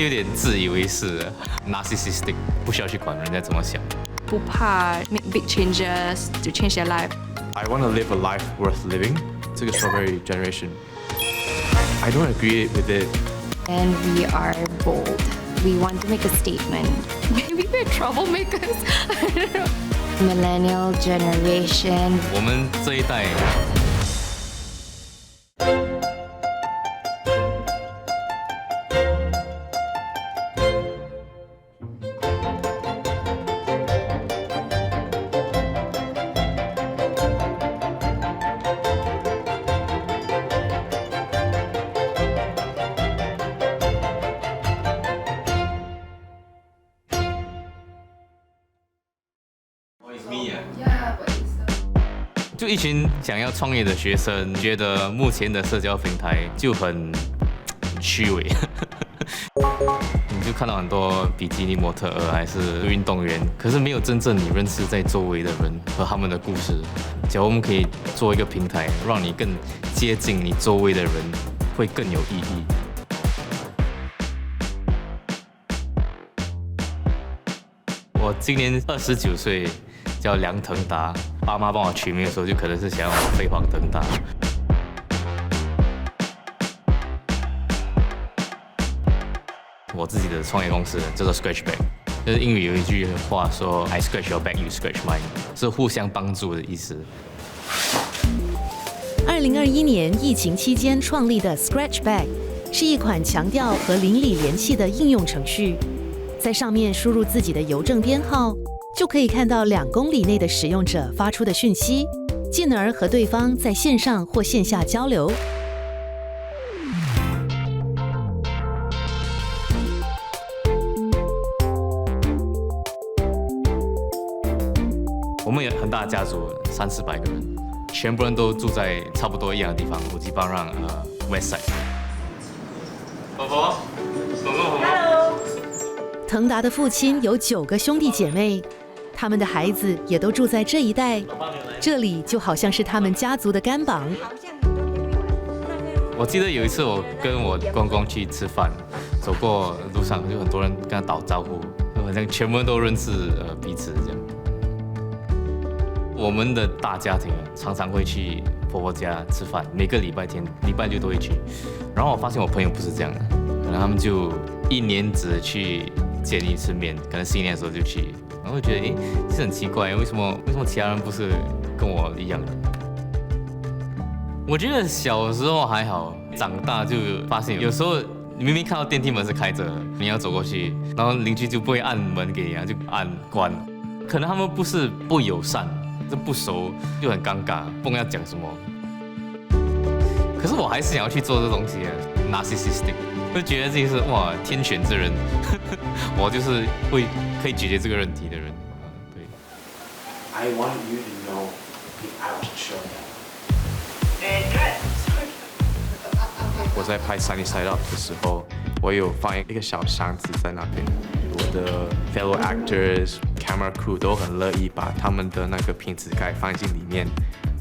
有点自以为是 ，narcissistic， 不需要去管人家怎么想。不怕 make big changes to change their life. I want to live a life worth living. 这个 Strawberry Generation. I don't agree with it. And we are bold. We want to make a statement. Maybe we're troublemakers. I don't know. Millennial generation. 我们这一代。就一群想要创业的学生，觉得目前的社交平台就很虚伪。你就看到很多比基尼模特儿还是运动员，可是没有真正你认识在周围的人和他们的故事。假如我们可以做一个平台，让你更接近你周围的人，会更有意义。我今年29岁。叫梁腾达，爸妈帮我取名的时候，就可能是想要飞黄腾达。我自己的创业公司叫做 Scratchback， 就是英语有一句话说 "I scratch your back, you scratch mine"， 是互相帮助的意思。2021年疫情期间创立的 Scratchback 是一款强调和邻里联系的应用程序，在上面输入自己的邮政编号。就可以看到2公里内的使用者发出的讯息，进而和对方在线上或线下交流。我们有很大的家族，300-400个人，全部人都住在差不多一样的地方，五吉邦让West Side。宝宝，宝宝 ，Hello。腾达的父亲有9个兄弟姐妹。他们的孩子也都住在这一带，这里就好像是他们家族的干榜。我记得有一次我跟我公公去吃饭，走过路上就很多人跟他打招呼，好像全部人都认识彼此这样。我们的大家庭常常会去婆婆家吃饭，每个礼拜天、礼拜六都会去。然后我发现我朋友不是这样的，可能他们就1年只去见1次面，可能新年的时候就去。然后我觉得，其实很奇怪，为什么其他人不是跟我一样的？我觉得小时候还好，长大就发现有时候你明明看到电梯门是开着，你要走过去，然后邻居就不会按门给你啊，就按关。可能他们不是不友善，是不熟，就很尴尬，不知道要讲什么。可是我还是想要去做这东西 ，narcissistic， 就觉得自己是哇天选之人，我就是可以解决这个问题的人。对。I want you to know if I was sure. 我在拍《Sunny Side Up》的时候，我有放一个小箱子在那边。我的 fellow actors、camera crew 都很乐意把他们的那个瓶子盖放进里面，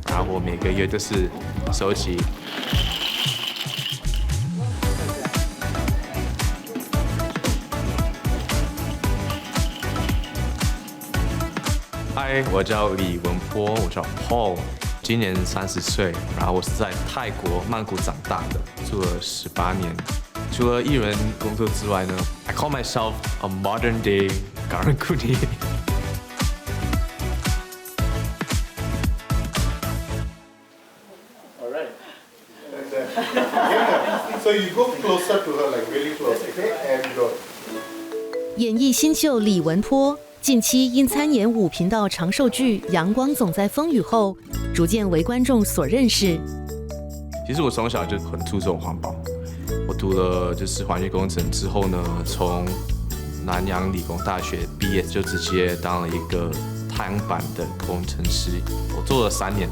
然后我每个月都是收集。嗨，我叫李文波，我叫 Paul， 今年30岁，然后我是在泰国曼谷长大的，住了18年。除了艺人工作之外呢 ，I call myself a modern day Karangkuni。Alright. So you go closer to her, like really close, okay? And go. 演艺新秀李文波近期因参演5频道长寿剧《阳光总在风雨后》，逐渐为观众所认识。其实我从小就很注重环保，我读了就是环境工程之后呢，从南洋理工大学毕业就直接当了一个太阳板的工程师，我做了3年。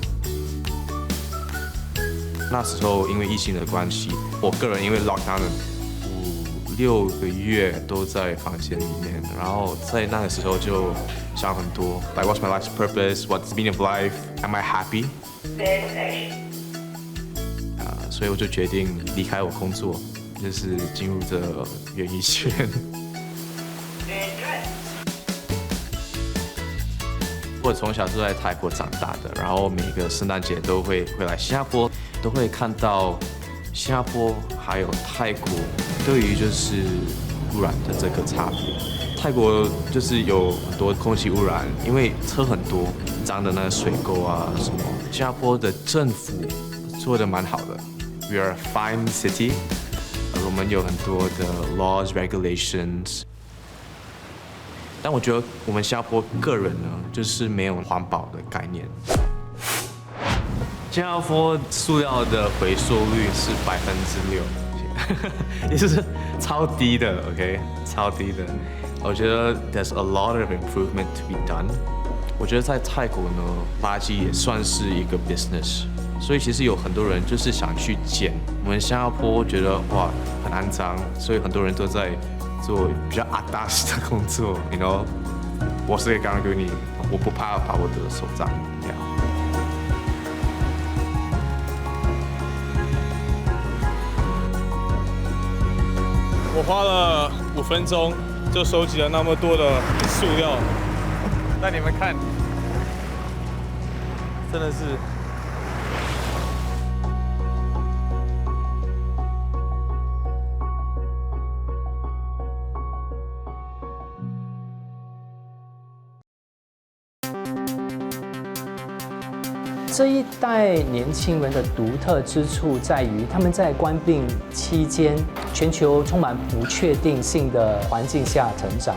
那时候因为疫情的关系，我个人因为 lockdown 5-6个月都在房间里面，然后在那个时候就想很多 ，like what's my life's purpose? What's the meaning of life? Am I happy? 所以我就决定离开我工作，就是进入这演艺圈。我从小就在泰国长大的，然后每个圣诞节都会回来新加坡，都会看到新加坡还有泰国对于就是污染的这个差别。泰国就是有很多空气污染，因为车很多，脏的那个水沟啊什么。新加坡的政府做得蛮好的 ，We are a fine city， 我们有很多的 laws regulations。但我觉得我们新加坡个人呢，就是没有环保的概念。新加坡塑料的回收率是6%，也就是超低的 ，OK， 超低的。我觉得 there's a lot of improvement to be done。我觉得在泰国呢，垃圾也算是一个 business， 所以其实有很多人就是想去捡。我们新加坡觉得哇很肮脏，所以很多人都在做比较阿达斯的工作 ，you know。我是刚刚跟你，我不怕把我的手脏掉。我花了5分钟就收集了那么多的塑料，那你们看，真的是。这一代年轻人的独特之处在于，他们在冠病期间，全球充满不确定性的环境下成长。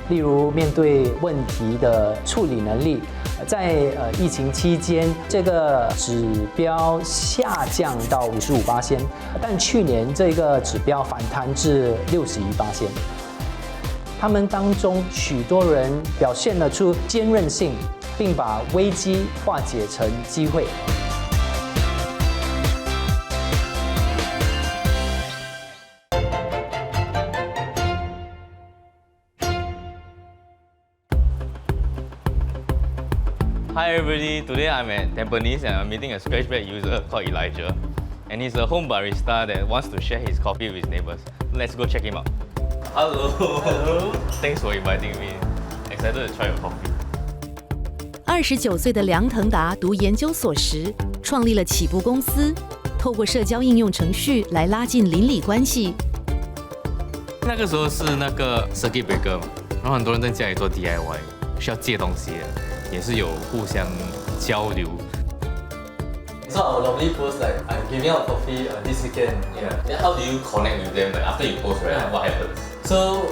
例如，面对问题的处理能力，在疫情期间，这个指标下降到55%，但去年这个指标反弹至61%。他们当中许多人表现了出坚韧性，并把危机化解成机会。Hi everybody, today I'm at Tampines and I'm meeting a Scratchpad user called Elijah. And he's a home barista that wants to share his coffee with his neighbors. Let's go check him out. Hello. Hello. Thanks for inviting me. Excited to try your coffee. 29岁的梁腾达读研究所时，创立了起步公司，透过社交应用程序来拉近邻里关系。那个时候是那个 circuit breaker 嘛，然后很多人在家里做 DIY， 需要借东西的，也是有互相交流。So I will normally post like I'm giving out coffee this weekend. Yeah. Then how do you connect with them? Like after you post, right? What happens? So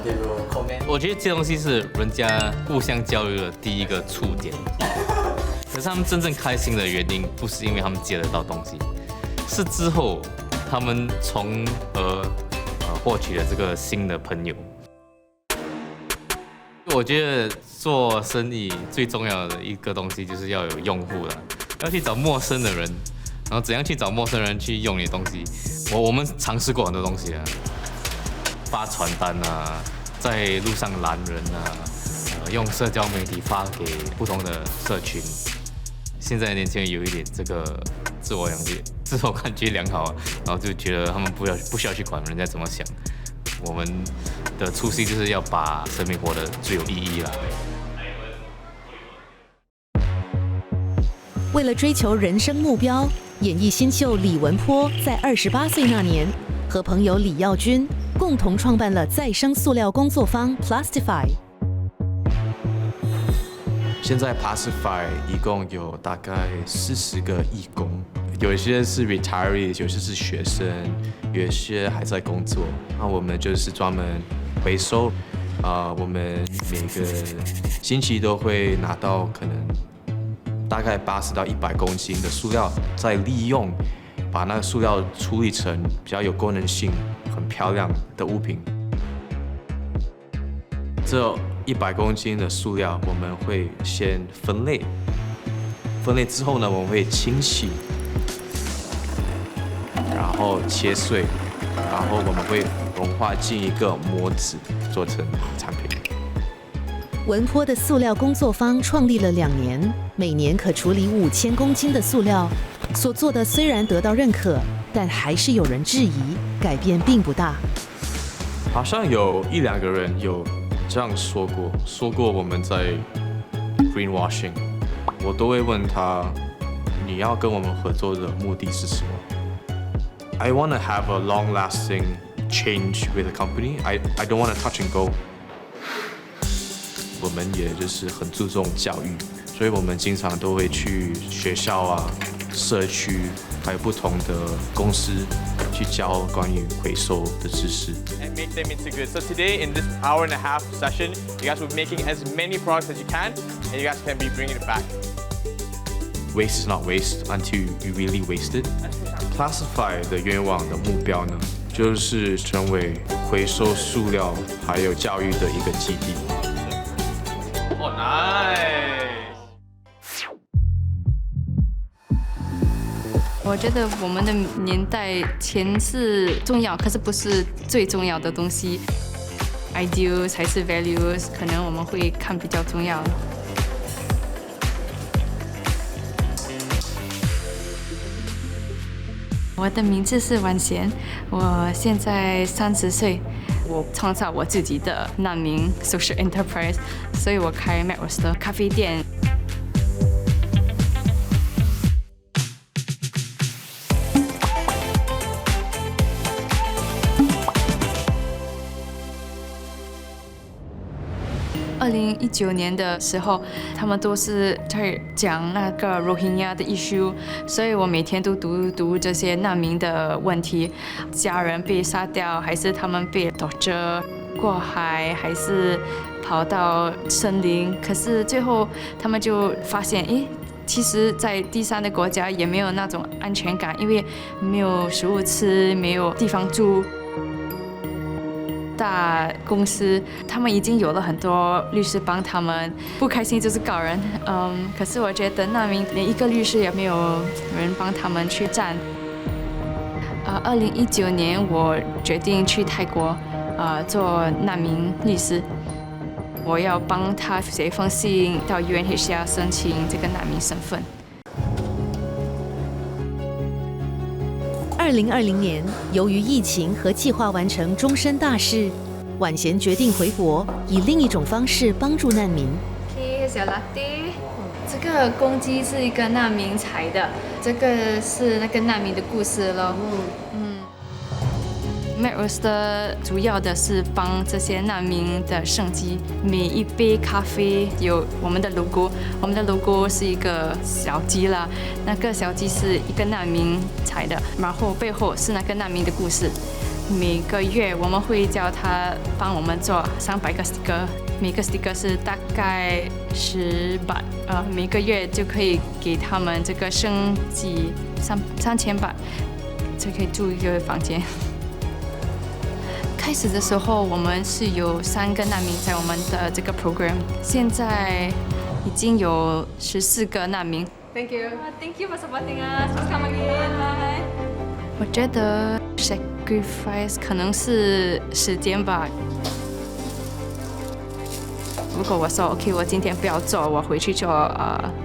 they will comment. 我觉得这东西是人家互相交流的第一个触点。可是他们真正开心的原因，不是因为他们接得到东西，是之后他们从而获取了这个新的朋友。我觉得做生意最重要的一个东西就是要有用户了，要去找陌生的人，然后怎样去找陌生人去用你的东西。我们尝试过很多东西啊，发传单啊，在路上拦人啊，用社交媒体发给不同的社群。现在的年轻人有一点这个自我感觉良好啊，然后就觉得他们不需要去管人家怎么想。我们的初心就是要把生命活得最有意义啦。为了追求人生目标，演艺新秀李文波在28岁那年，和朋友李耀君共同创办了再生塑料工作坊 Plastify。现在 Plastify 一共有大概40个义工，有一些是 retirees， 有些是学生，有一些还在工作。那我们就是专门回收，我们每个星期都会拿到可能大概80到100公斤的塑料，再利用把那个塑料处理成比较有功能性、很漂亮的物品。这100公斤的塑料，我们会先分类，分类之后呢，我们会清洗，然后切碎，然后我们会融化进一个模子，做成产品。文坡的塑料工作坊创立了2年，每年可处理5000公斤的塑料。所做的虽然得到认可，但还是有人质疑，改变并不大。好像有1-2个人有这样说过我们在 greenwashing， 我都会问他，你要跟我们合作的目的是什么？ I want to have a long-lasting change with the company. I don't want to touch and go. 我们也就是很注重教育，所以我们经常都会去学校啊、社区，还有不同的公司去教关于回收的知识。And make them into goods. So today in this hour and a half session, you guys will be making as many products as you can, and you guys can be bringing it back. Waste is not waste until you really waste it. Classify 的愿望的目标呢，就是成为回收塑料还有教育的一个基地。Oh, nice. 我觉得我们的年代钱是重要，可是不是最重要的东西。Ideals 还是 values， 可能我们会看比较重要。我的名字是婉贤，我现在30岁。我创造我自己的难民 social enterprise， 所以我开 McRoast 的咖啡店。2019年的时候，他们都是在讲那个 Rohingya 的 issue， 所以我每天都读这些难民的问题，家人被杀掉，还是他们被torture过海，还是跑到森林。可是最后他们就发现，其实，在第三的国家也没有那种安全感，因为没有食物吃，没有地方住。大公司他们已经有了很多律师帮他们，不开心就是告人。可是我觉得难民连一个律师也没有人帮他们去站。2019年我决定去泰国做难民律师，我要帮他写一封信到 UNHCR 申请这个难民身份。2020年，由于疫情和计划完成终身大事，婉贤决定回国，以另一种方式帮助难民。OK， 小拉蒂，这个公鸡是一个难民采的，这个是那个难民的故事咯。McRoast 主要的是帮这些难民的生计。每一杯咖啡有我们的 logo， 我们的 logo 是一个小鸡啦，那个小鸡是一个难民采的，然后背后是那个难民的故事。每个月我们会叫他帮我们做300个 sticker， 每个 sticker 是大概10 baht， 每个月就可以给他们这个生计3000 baht， 就可以住一个房间。开始的时候，我们是有3个难民在我们的这个 program， 现在已经有14个难民。Thank you. Thank you for supporting us. Please come again. Bye. 我觉得 sacrifice 可能是时间吧。如果我说 OK， 我今天不要做，我回去做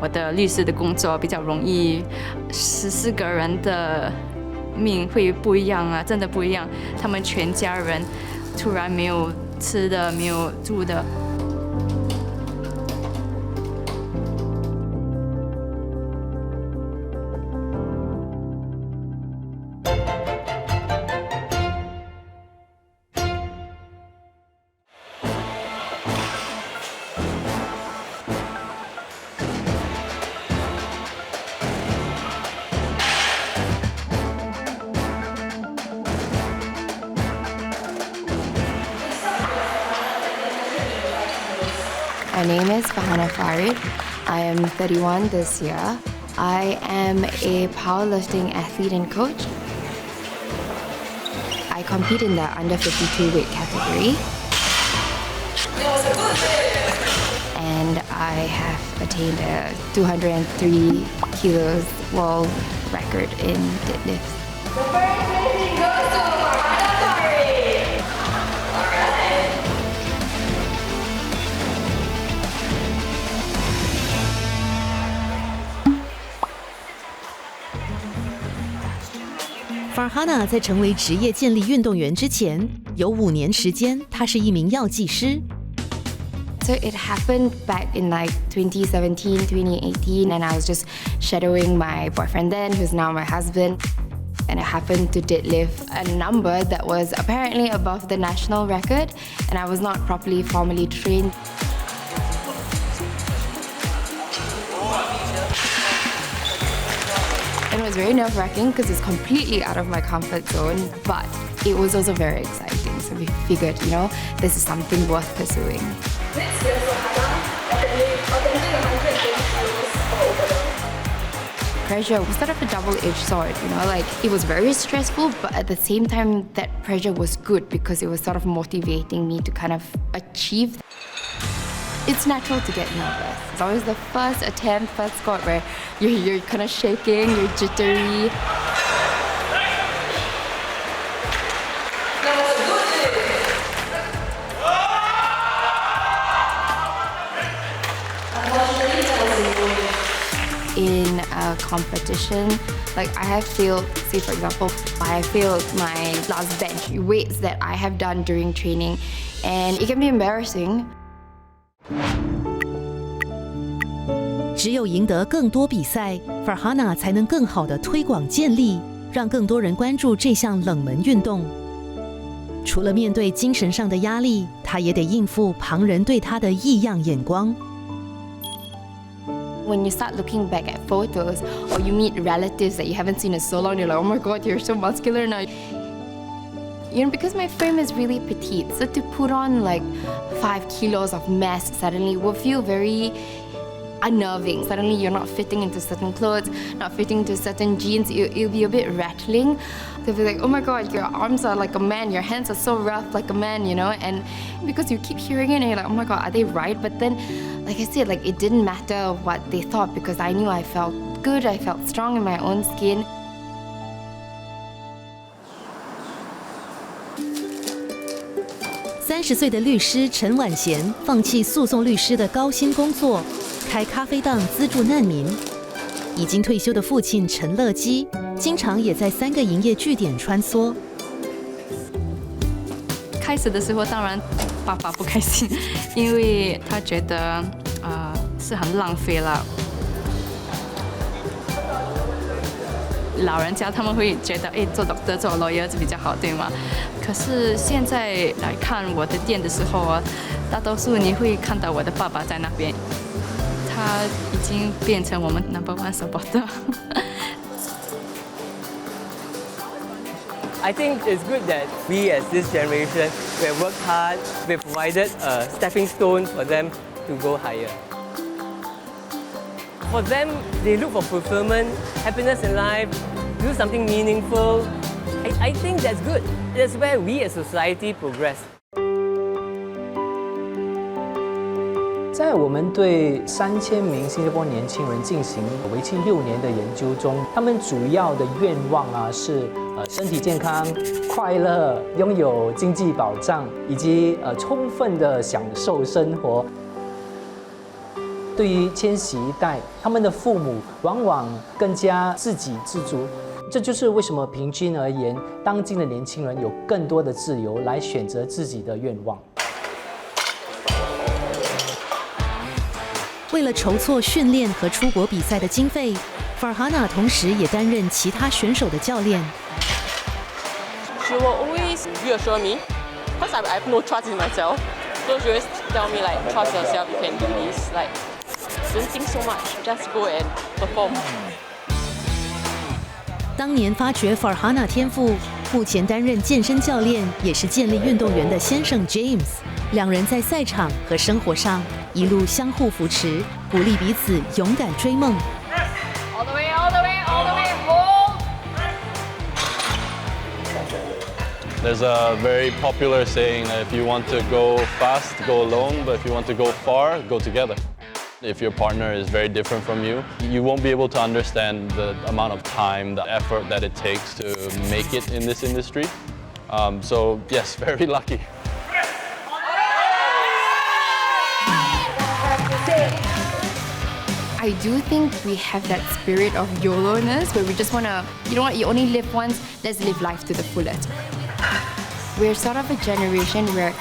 我的律师的工作比较容易。14个人的命会不一样啊，真的不一样。他们全家人突然没有吃的，没有住的。My name is Fahana Farid. I am 31 this year. I am a powerlifting athlete and coach. I compete in the under 52 weight category. And I have attained a 203 kilos world record in deadlifts. The first place goes to Fahana Farid. All right. Farhana 在成为职业健力运动员之前，有5年时间，她是一名药剂师。So it happened back in like 2017, 2018, and I was just shadowing my boyfriend then, who's now my husband. And I happened to deadlift a number that was apparently above the national record, and I was not properly formally trained. And it was very nerve-wracking because it's completely out of my comfort zone, but it was also very exciting. So we figured, this is something worth pursuing. Pressure was sort of a double-edged sword, like it was very stressful, but at the same time that pressure was good because it was sort of motivating me to kind of achieve. It's natural to get nervous. It's always the first attempt, first squat where you're kind of shaking, you're jittery. In a competition, like I have failed, say for example, I have failed my last bench weights that I have done during training, and it can be embarrassing. 只有赢得更多比赛 ，Farhana 才能更好地推广健力，让更多人关注这项冷门运动。除了面对精神上的压力，她也得应付旁人对她的异样眼光。When you start looking back at photos or you meet relatives that you haven't seen in so long, you're like, oh my god, you're so muscular now. Because my frame is really petite, so to put on like 5 kilos of mass suddenly will feel very unnerving. Suddenly you're not fitting into certain clothes, not fitting into certain jeans. It'll be a bit rattling. They'll be like, oh my god, your arms are like a man, your hands are so rough like a man, and because you keep hearing it and you're like, oh my god, are they right? But then, like I said, like it didn't matter what they thought because I knew I felt good, I felt strong in my own skin. 30岁的律师陈婉贤放弃诉讼律师的高薪工作，开咖啡档资助难民。已经退休的父亲陈乐基，经常也在3个营业据点穿梭。开始的时候，当然爸爸不开心，因为他觉得是很浪费了。老人家他们会觉得，做 doctor 做 lawyer 比较好，对吗？可是现在来看我的店的时候大多数你会看到我的爸爸在那边，他已经变成我们 No.1 supporter。I think it's good that we as this generation, we have worked hard, we have provided a stepping stone for them to go higher. For them, they look for fulfillment, happiness in life, do something meaningful. I think that's good. That's where we as society progress. 在我们对3000名新加坡年轻人进行为期6年的研究中，他们主要的愿望是身体健康、快乐、拥有经济保障，以及充分的享受生活。对于千禧一代，他们的父母往往更加自给自足。这就是为什么平均而言，当今的年轻人有更多的自由来选择自己的愿望。为了筹措训练和出国比赛的经费 ，Farhana 同时也担任其他选手的教练。She will always reassure me, because I have no trust in myself. So she always tell me like, trust yourself, you can do this. Like, don't think so much, just go and perform. 当年发掘 Farhana 天赋，目前担任健身教练，也是健力运动员的先生 James， 两人在赛场和生活上一路相互扶持，鼓励彼此勇敢追梦。All the way, all the way, all the way, hold. There's a very popular saying that if you want to go fast, go alone, but if you want to go far, go together. If your partner is very different from you, you won't be able to understand the amount of time, the effort that it takes to make it in this industry. So yes, very lucky. I do think we have that spirit of YOLO-ness where we just want to, you know what, you only live once, let's live life to the fullest. We're sort of a generation where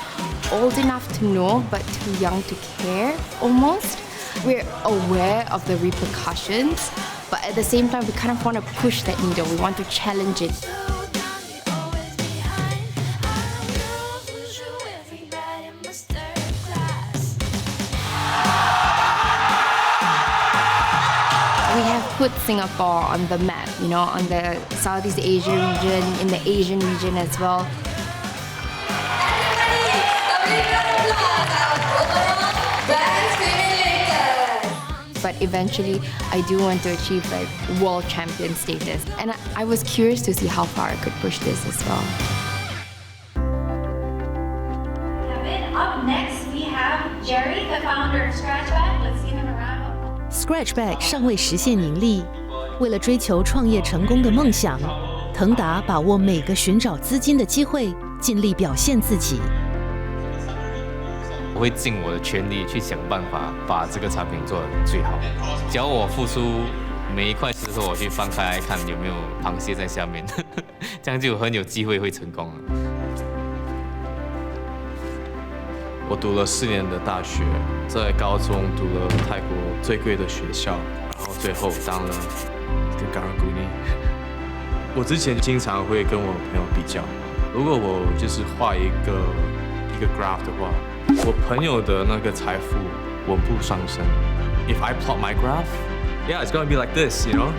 old enough to know but too young to care, almost. We're aware of the repercussions, but at the same time, we kind of want to push that needle. We want to challenge it. We have put Singapore on the map, you know, on the Southeast Asia region, in the Asian region as well. But eventually, I do want to achieve like world champion status. And I was curious to see how far I could push this as well. Up next, we have Jerry, the founder of Scratchback. Let's give him a round of applause. Scratchback 尚未实现盈利，为了追求创业成功的梦想，腾达把握每个寻找资金的机会，尽力表现自己。我会尽我的全力去想办法把这个产品做得最好。只要我付出每一块石头，我去翻开来看有没有螃蟹在下面，这样就很有机会会成功了。我读了4年的大学，在高中读了泰国最贵的学校，然后最后当了一个Karang-Guni。我之前经常会跟我朋友比较，如果我就是画一个 graph 的话，我朋友的那个财富稳步上升。If I plot my graph, yeah, it's gonna be like this, you know.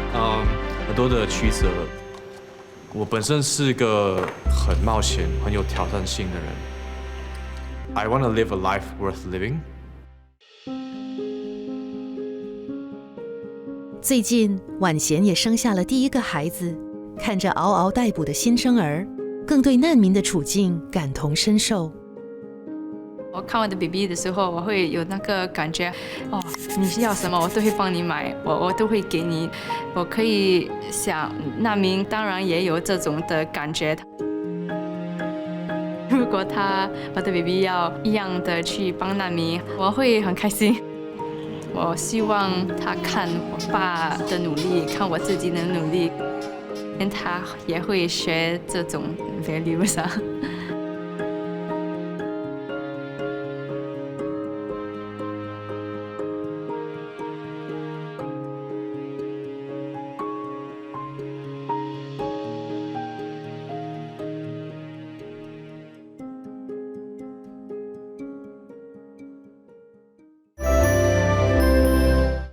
很多的曲折。我本身是个很冒险、很有挑战性的人。I want to live a life worth living. 最近，婉贤也生下了第一个孩子，看着嗷嗷待哺的新生儿，更对难民的处境感同身受。我看我的 BB 的时候，我会有那个感觉，哦，你要什么我都会帮你买，我都会给你。我可以想，难民当然也有这种的感觉。如果我的 BB 要一样的去帮难民，我会很开心。我希望他看我爸的努力，看我自己的努力，他也会学这种 values 啊。